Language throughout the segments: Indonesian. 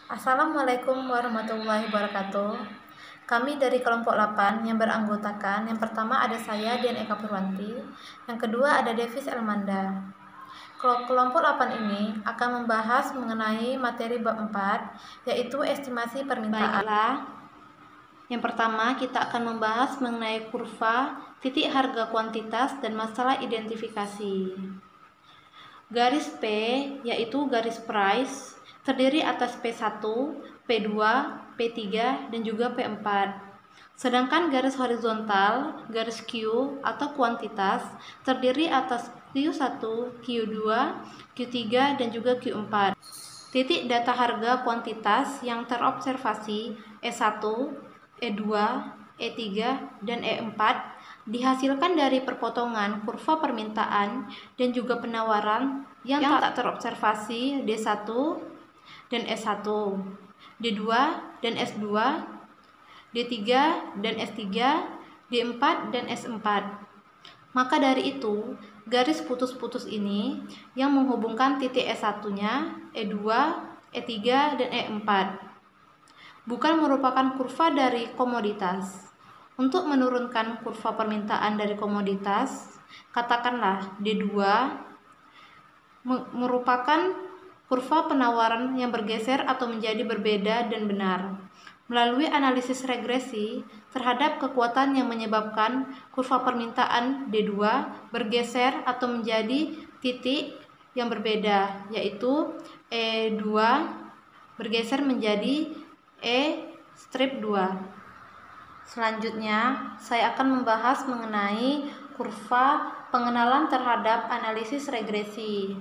Assalamualaikum warahmatullahi wabarakatuh. Kami dari kelompok 8 yang beranggotakan, yang pertama ada saya Dian Eka Purwanti, yang kedua ada Devis Elmanda. Kelompok 8 ini akan membahas mengenai materi bab 4, yaitu estimasi permintaan. Baiklah, yang pertama kita akan membahas mengenai kurva, titik harga kuantitas, dan masalah identifikasi. Garis P yaitu garis price terdiri atas P1, P2, P3, dan juga P4. Sedangkan garis horizontal, garis Q atau kuantitas terdiri atas Q1, Q2, Q3, dan juga Q4. Titik data harga kuantitas yang terobservasi E1, E2, E3, dan E4 dihasilkan dari perpotongan kurva permintaan dan juga penawaran yang tak terobservasi D1 dan S1, D2 dan S2, D3 dan S3, D4 dan S4. Maka dari itu, garis putus-putus ini yang menghubungkan titik E1-nya, E2, E3, dan E4 bukan merupakan kurva dari komoditas. Untuk menurunkan kurva permintaan dari komoditas, katakanlah D2 merupakan kurva penawaran yang bergeser atau menjadi berbeda dan benar. Melalui analisis regresi terhadap kekuatan yang menyebabkan kurva permintaan D2 bergeser atau menjadi titik yang berbeda, yaitu E2 bergeser menjadi E'2. Selanjutnya, saya akan membahas mengenai kurva pengenalan terhadap analisis regresi.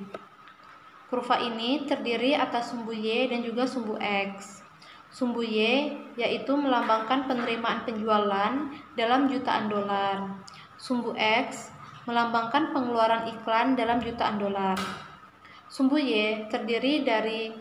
Kurva ini terdiri atas sumbu Y dan juga sumbu X. Sumbu Y yaitu melambangkan penerimaan penjualan dalam jutaan dolar. Sumbu X melambangkan pengeluaran iklan dalam jutaan dolar. Sumbu Y terdiri dari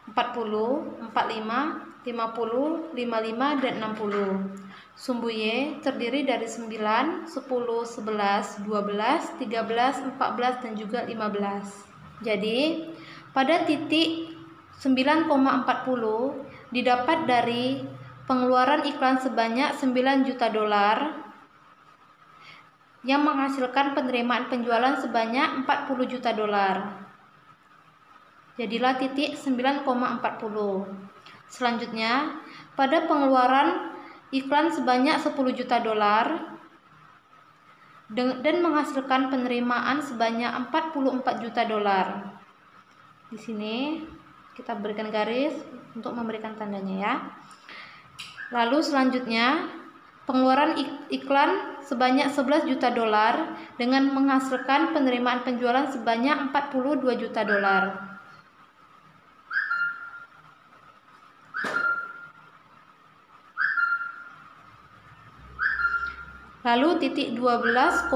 40, 45, 50, 55, dan 60. Sumbu Y terdiri dari 9, 10, 11, 12, 13, 14, dan juga 15. Jadi, pada titik 9,40 didapat dari pengeluaran iklan sebanyak 9 juta dolar yang menghasilkan penerimaan penjualan sebanyak 40 juta dolar. Jadilah titik 9,40. Selanjutnya, pada pengeluaran iklan sebanyak 10 juta dolar dan menghasilkan penerimaan sebanyak 44 juta dolar. Di sini kita berikan garis untuk memberikan tandanya ya. Lalu selanjutnya, pengeluaran iklan sebanyak 11 juta dolar dengan menghasilkan penerimaan penjualan sebanyak 42 juta dolar. Lalu titik 12,46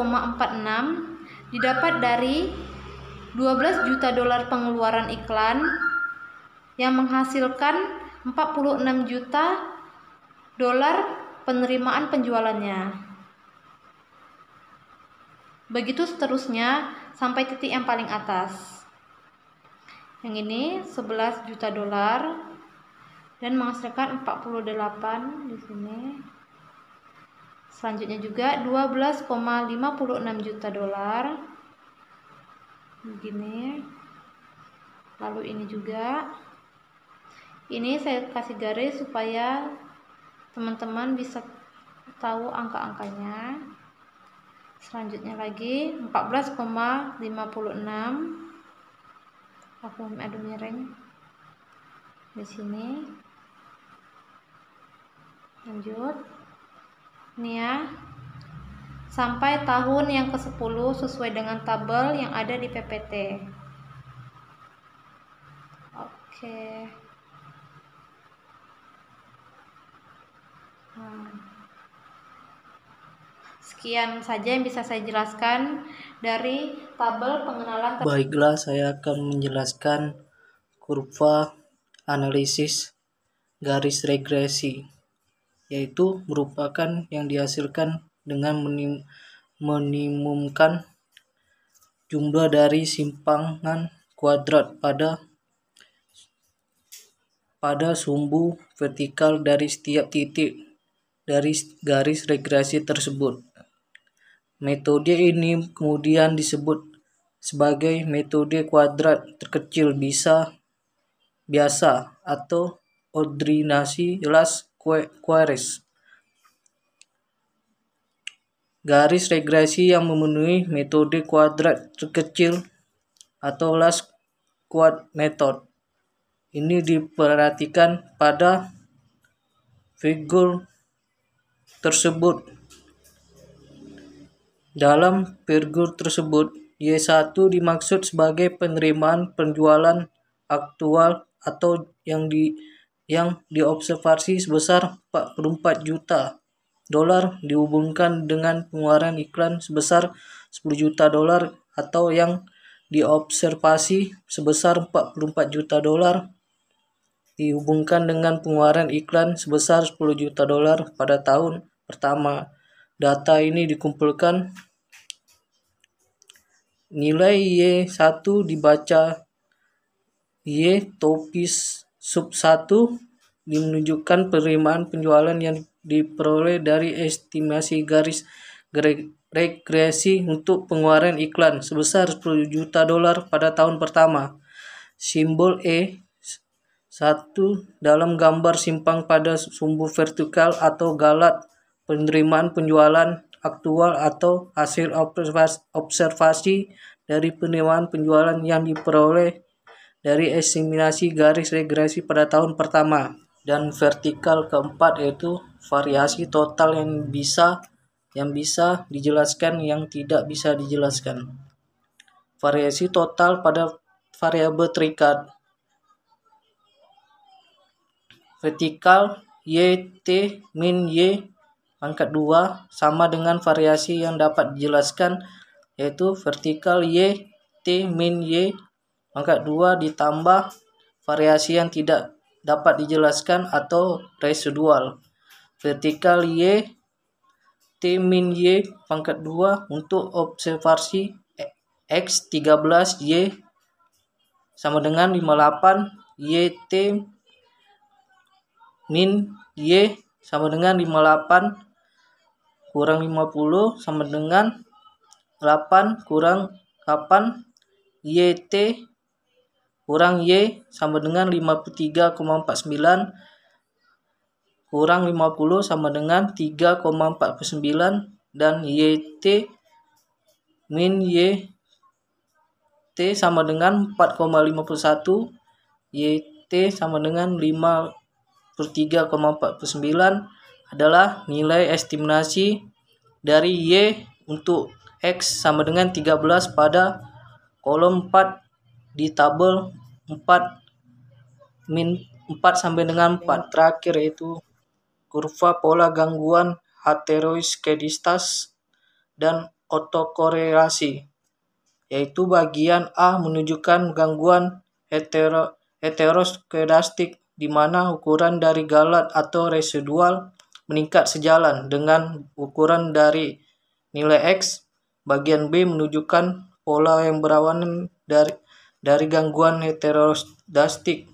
didapat dari 12 juta dolar pengeluaran iklan yang menghasilkan 46 juta dolar penerimaan penjualannya. Begitu seterusnya sampai titik yang paling atas. Yang ini 11 juta dolar dan menghasilkan 48 di sini. Selanjutnya juga 12,56 juta dolar. Begini. Lalu ini juga. Ini saya kasih garis supaya teman-teman bisa tahu angka-angkanya. Selanjutnya lagi 14,56. Aku ada miring di sini. Lanjut. Ini ya, sampai tahun yang ke-10 sesuai dengan tabel yang ada di PPT. Oke. Sekian saja yang bisa saya jelaskan dari tabel pengenalan. Baiklah, saya akan menjelaskan kurva analisis garis regresi, yaitu merupakan yang dihasilkan dengan minimumkan jumlah dari simpangan kuadrat pada pada sumbu vertikal dari setiap titik dari garis regresi tersebut. Metode ini kemudian disebut sebagai metode kuadrat terkecil biasa atau ordinasi las quares. Garis regresi yang memenuhi metode kuadrat terkecil atau last quad method ini diperhatikan pada figur tersebut. Dalam figur tersebut, Y1 dimaksud sebagai penerimaan penjualan aktual atau yang diobservasi sebesar 44 juta dolar dihubungkan dengan pengeluaran iklan sebesar 10 juta dolar atau yang diobservasi sebesar 44 juta dolar dihubungkan dengan pengeluaran iklan sebesar 10 juta dolar pada tahun pertama. Data ini dikumpulkan. Nilai Y1 dibaca Y topis sub 1 menunjukkan penerimaan penjualan yang diperoleh dari estimasi garis regresi untuk pengeluaran iklan sebesar 10 juta dolar pada tahun pertama. Simbol E1 dalam gambar simpang pada sumbu vertikal atau galat penerimaan penjualan aktual atau hasil observasi dari penerimaan penjualan yang diperoleh dari estimasi garis regresi pada tahun pertama. Dan vertikal keempat yaitu variasi total yang bisa dijelaskan, yang tidak bisa dijelaskan. Variasi total pada variabel terikat. Vertikal YT min Y pangkat 2 sama dengan variasi yang dapat dijelaskan, yaitu vertikal YT min Y pangkat 2 ditambah variasi yang tidak dapat dijelaskan atau residual. Vertikal YT min Y pangkat 2 untuk observasi X13 Y sama dengan 58, YT min Y sama dengan 58 kurang 50 sama dengan 8 kurang 8, YT kurang Y sama dengan 53,49 kurang 50 sama dengan 3,49 dan YT min YT sama dengan 4,51, YT sama dengan 53,49 adalah nilai estimasi dari Y untuk X sama dengan 13 pada kolom 4 di tabel 4 sampai dengan 4. Terakhir yaitu kurva pola gangguan heteroskedastis dan autokorelasi, yaitu bagian A menunjukkan gangguan heteroskedastik di mana ukuran dari galat atau residual meningkat sejalan dengan ukuran dari nilai X. Bagian B menunjukkan pola yang berlawanan dari gangguan heteroskedastik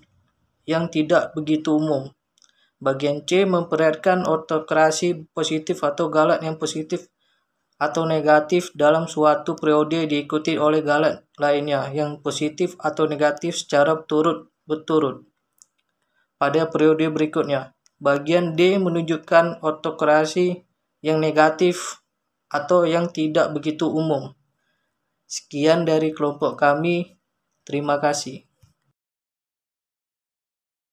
yang tidak begitu umum. Bagian C memperlihatkan autokorelasi positif atau galat yang positif atau negatif dalam suatu periode diikuti oleh galat lainnya yang positif atau negatif secara berturut-turut pada periode berikutnya. Bagian D menunjukkan autokorelasi yang negatif atau yang tidak begitu umum. Sekian dari kelompok kami. Terima kasih.